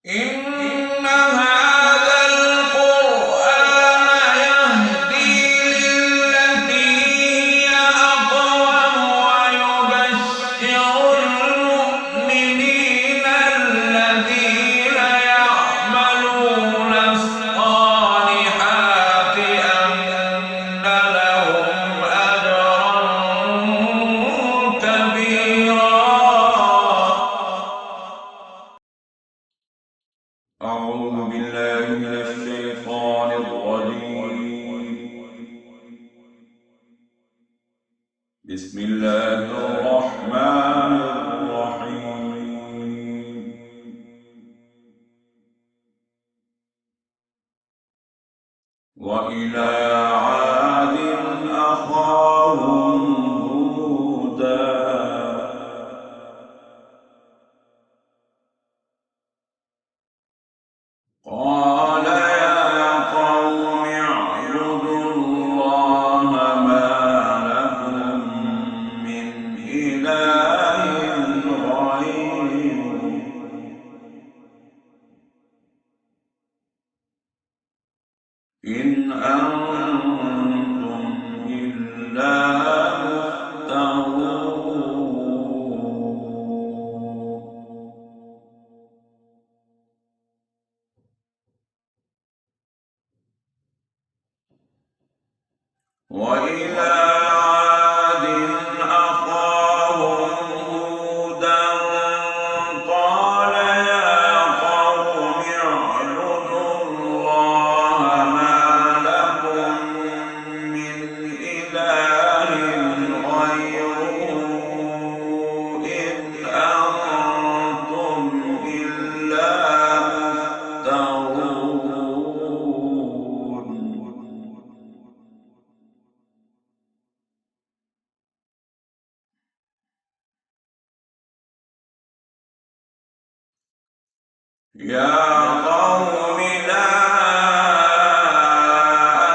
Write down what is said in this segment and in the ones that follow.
إن هذا القرآن يهدي للتي هي أقوم ويبشر المؤمنين الذين يعملون الصالحات أن لهم أجرا كبيرا. أعوذ بالله من الشيطان الرجيم. بسم الله الرحمن الرحيم. وإلى عاد أخاهم هودا قال يا قوم اعبدوا الله ما لكم من إله غيره إن أنتم إلا وإلى عاد أخاهم هودا قال يا قوم اعبدوا الله ما لكم من إله غيره إن أنتم إلا مفترون. يا قوم لا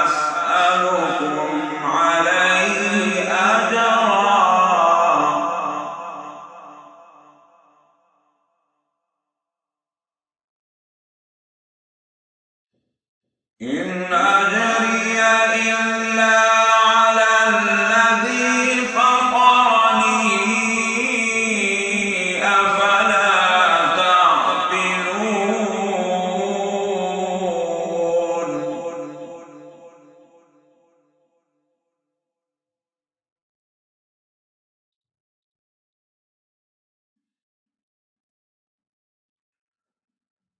أسألكم عليه أجرا إن أجري إلا على الذي فطرني أفلا تعقلون.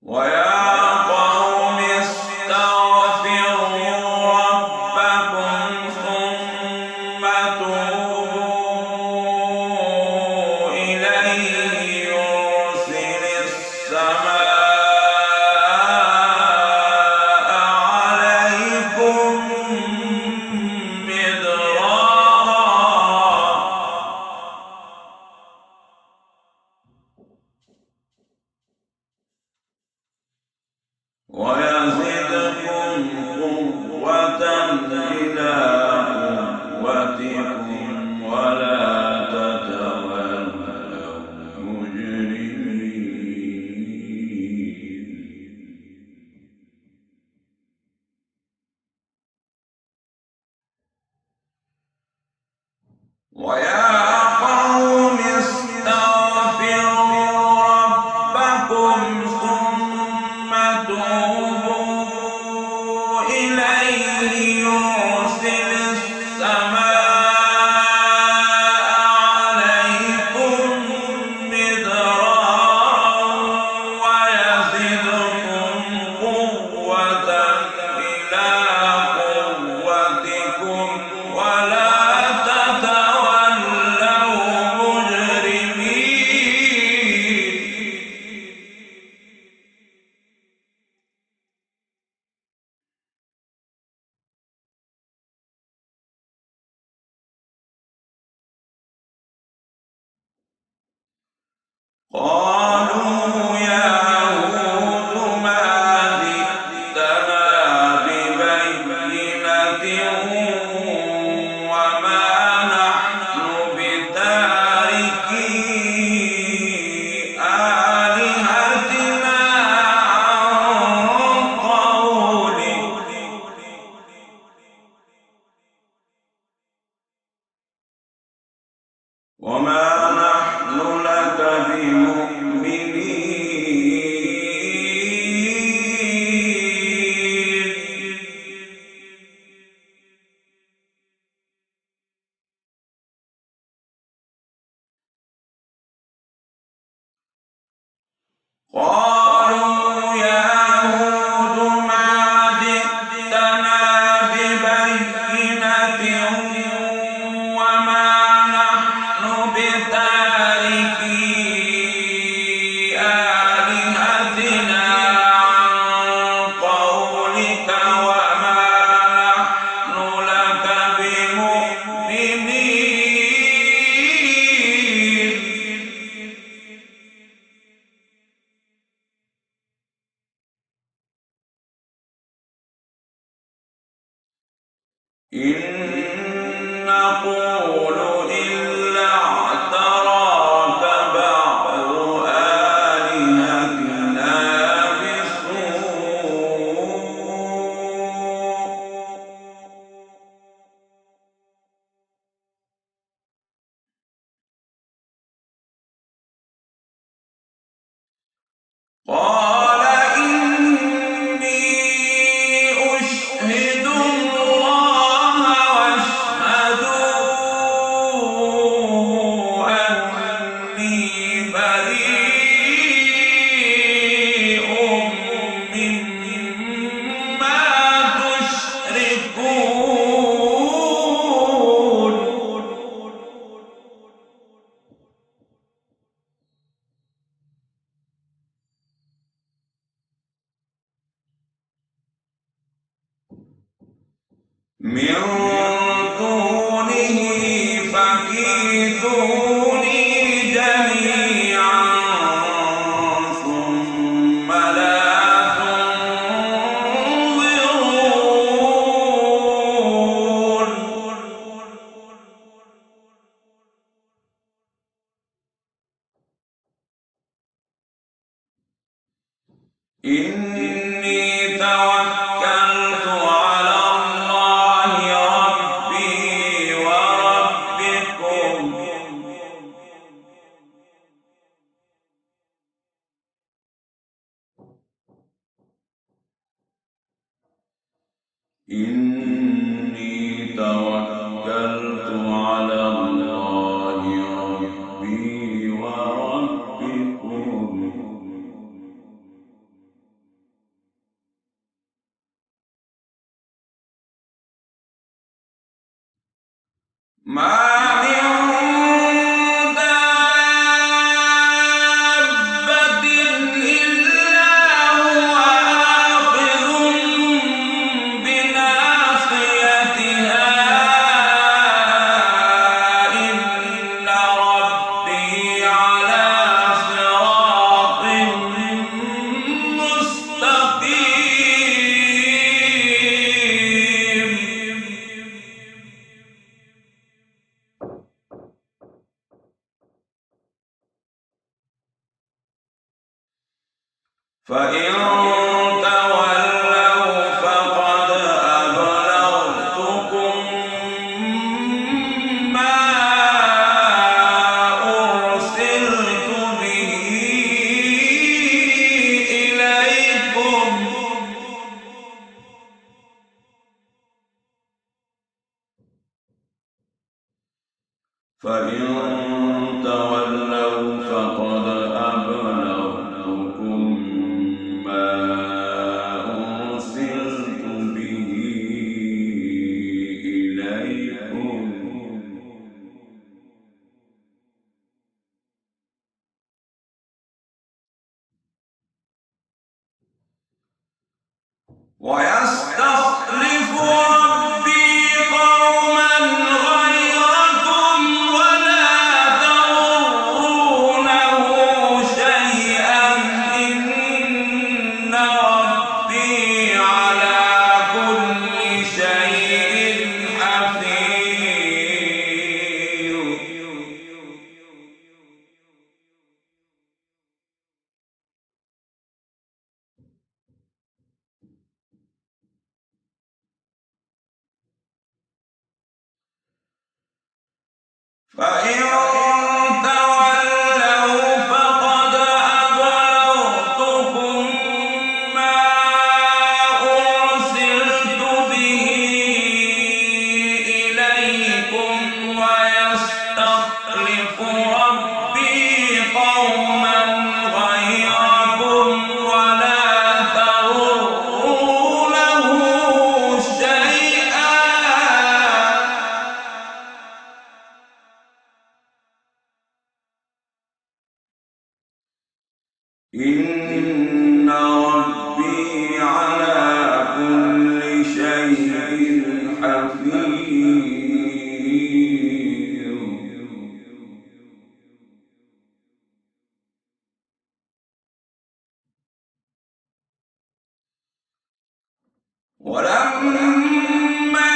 ويا قوم استغفروا ربكم ثم توبوا إليه يرسل السماء عليكم مدرارا ويزدكم قوة إلى قوتكم ولا تتولوا مجرمين. ويا قوم استغفروا ربكم ثم توبوا إليه يرسل السماء عليكم مدرارا ويزدكم قوة إلى قوتكم ولا تتولوا مجرمين. قالوا يا هود ما جئتنا ببينة وما نحن بتاركي آلهتنا عن قولك وما نحن لك بمؤمنين. إن نقول إلا اعتراك بعض آلهتنا بسوء قال إني أشهد الله واشهدوا أني بريء مما تشركون. من دونه فكيدوني جميعا ثم لا تنظرون. إني توكلت على الله ربي وربكم إني توكلت على الله ربي وربكم ما من دابة إلا هو آخذ بناصيتها إن ربي على صراط مستقيم. فإن تولوا فقد أبلغتكم ما أرسلت به إليكم فإن تولوا فقد أبلغتكم ما أرسلت به إليكم ويستخلف ربي قوما غيركم ولا تضرونه شيئا إن ربي على كل شيء حفيظ. فإن تولوا فقد أبلغتكم ما أرسلت به إليكم ويستخلف ربي قوما غيركم ربي على كل شيء حفيظ. ولما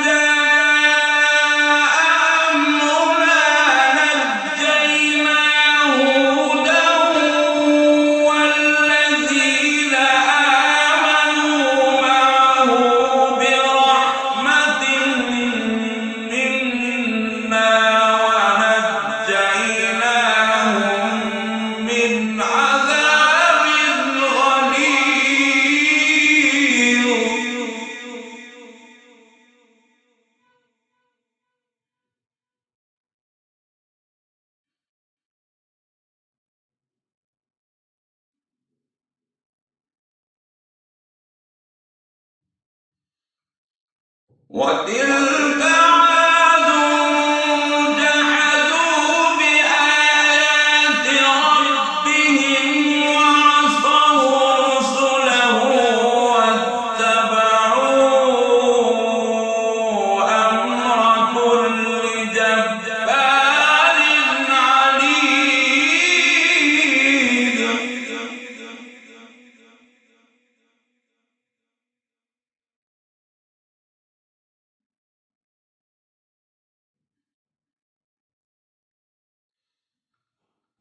جاء أمرنا نجينا هودا والذين آمنوا معه برحمة منا ونجيناهم من عذاب غليظ. وتلك عاد جحدوا بآيات ربهم وعصوا رسله واتبعوا أمر كل جبار عنيد.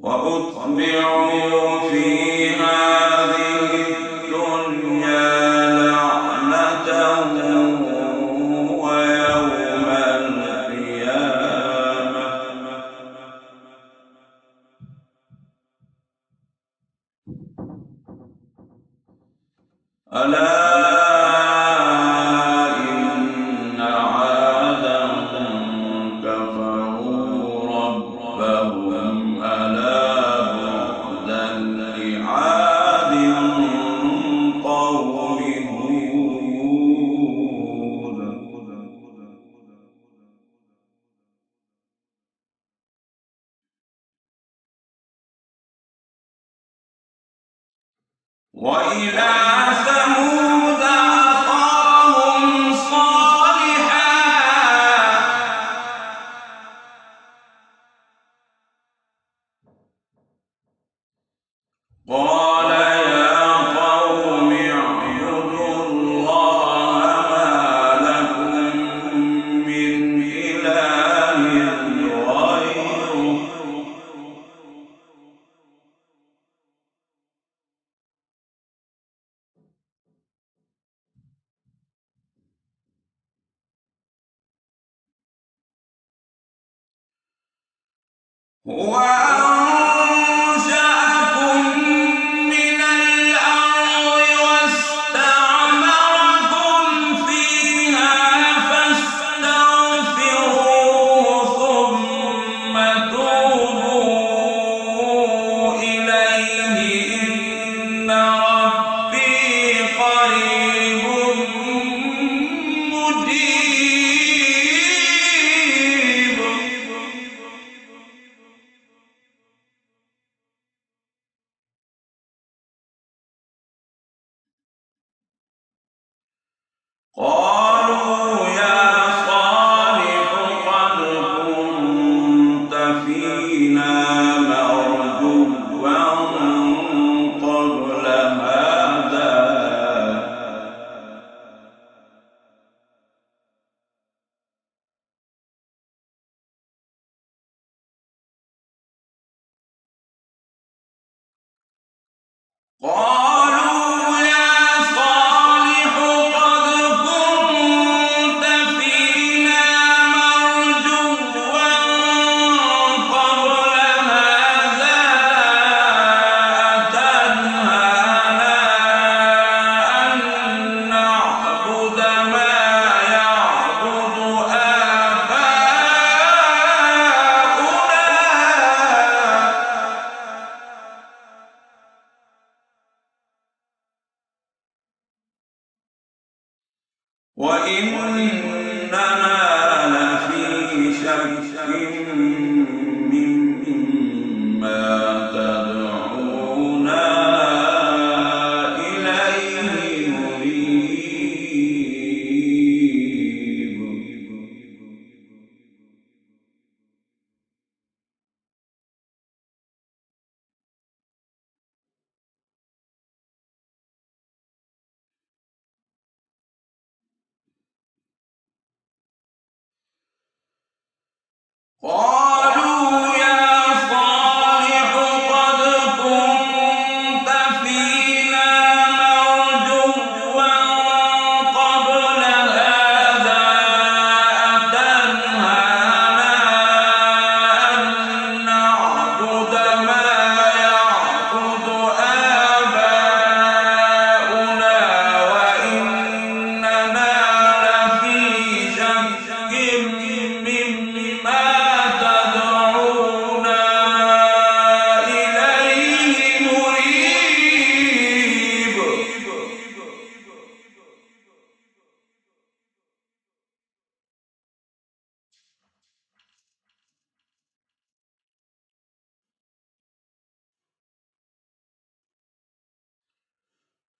وأتبعوا في هذه الدنيا لعنة ويوم القيامة ألا إن عادا كفروا ربهم ألا بعدا لعاد قوم هود. وإلى ثمود أخاهم صالحا قال يا قوم اعبدوا الله ما لكم من إله غيره هو أنشأكم من الأرض واستعمركم فيها فاستغفروه ثم توبوا إليه إن ربي قريب مجيب. قالوا يا صالح قد كنت فينا مرجوا قبل هذا قالوا يا صالح قد كنت فينا مرجوا قبل هذا أتنهانا أن نعبد ما يعبد آباؤنا وإننا لفي شك مما تدعونا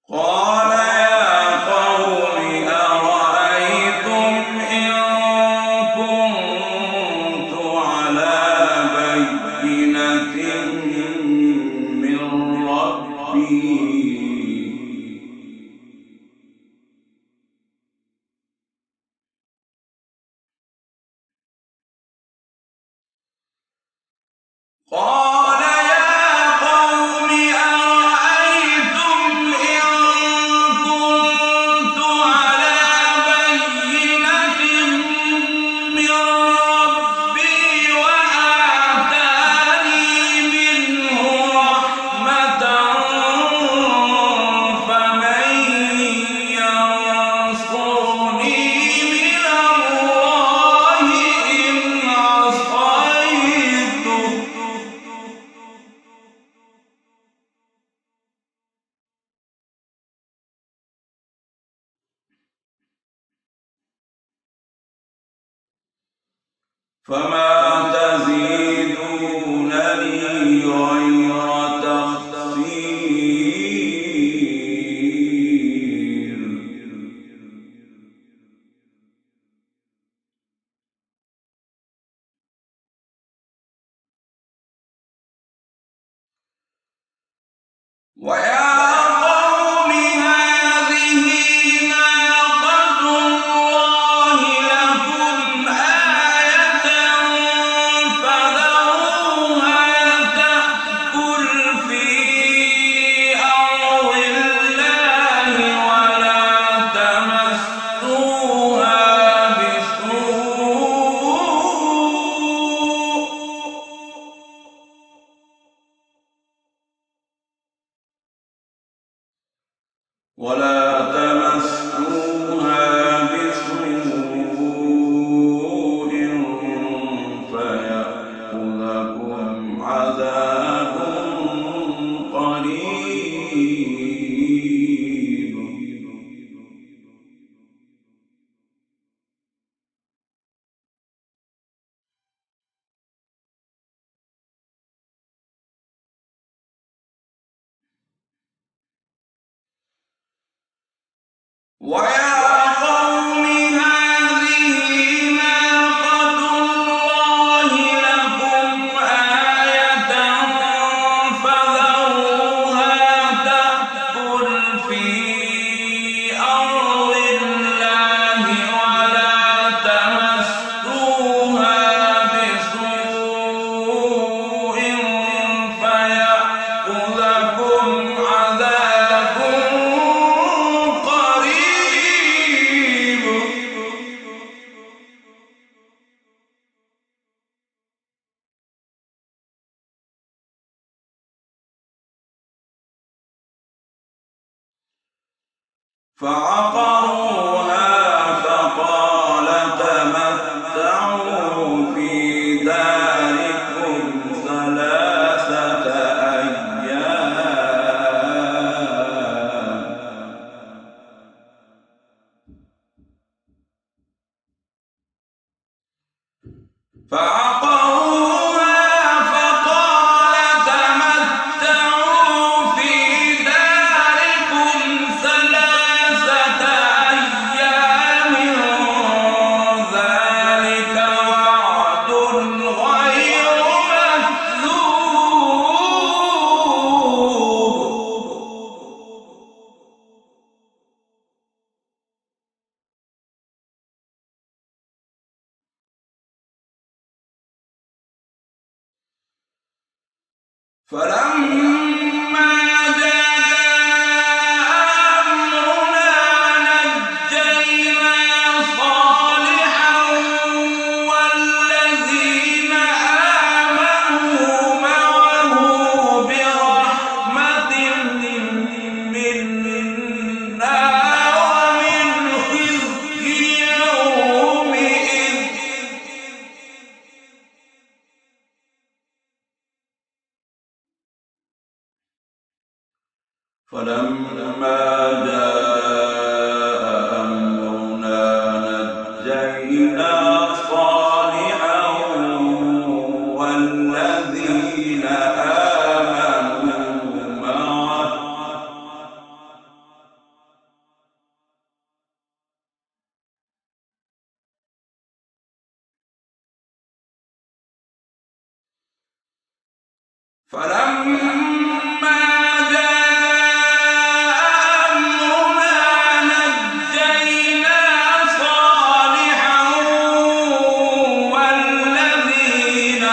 قال يا قوم أرأيتم إن كنت على بينة من ربي قال يا قوم أرأيتم إن كنت على بينة من ربي وآتاني منه رحمة فمن ينصرني من الله إن عصيته فما تزيدونني غير تخسير ويا قوم هذه ناقة الله لكم آية فذروها تأكل في أرض الله ولا تمسوها بسوء فيأخذكم عذاب قريب ويا قوم هذه ناقة الله لكم آية فذروها تأكل في أرض الله ولا تمسوها بسوء فيأخذكم عذاب قريب فعقروها فقال تمتعوا في داركم 3 أيام فعقروها فقال تمتعوا في داركم 3 أيام ذلك وعد غير مكذوب فلما جاء أمرنا نجينا صالحا والذين آمنوا معه برحمة منا ومن خزي يومئذ فلما جاء أمرنا نجينا صالحا والذين آمنوا معه فلما جاء أمرنا نجينا صالحا والذين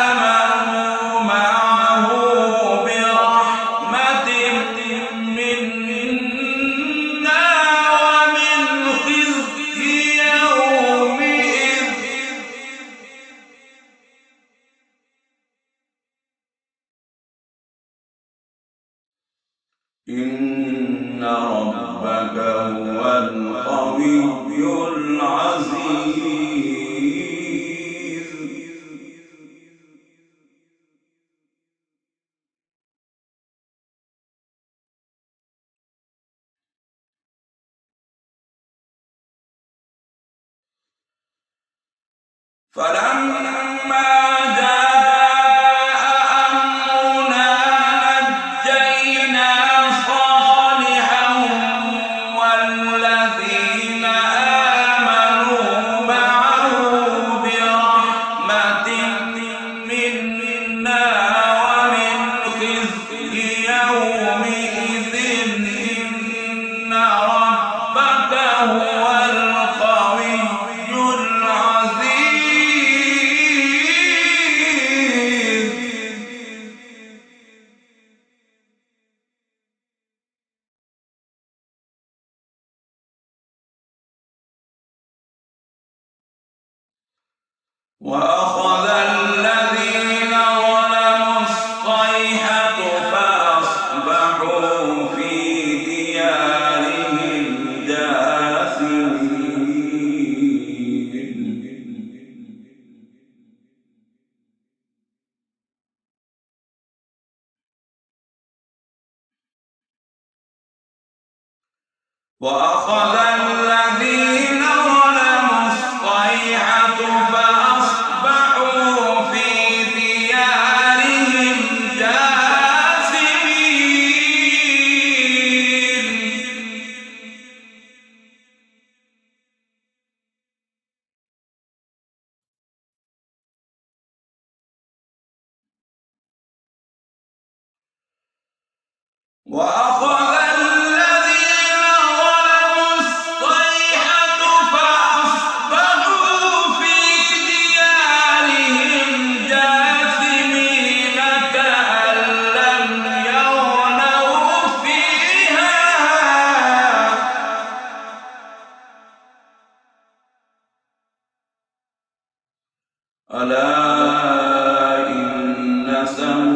آمنوا معه برحمة منا ومن خزي يومئذ إن ربك هو القوي العزيز. فلما وأخذ الذين ظلموا الصيحة فأصبحوا في ديارهم جاثمين. وأخذ الذين ظلموا الصيحة فأصبحوا في ديارهم جاثمين. وأخذ الذين ظلموا الصيحة فأصبحوا في ديارهم جاثمين كأن لم يغنوا فيها. ألا إن ثمود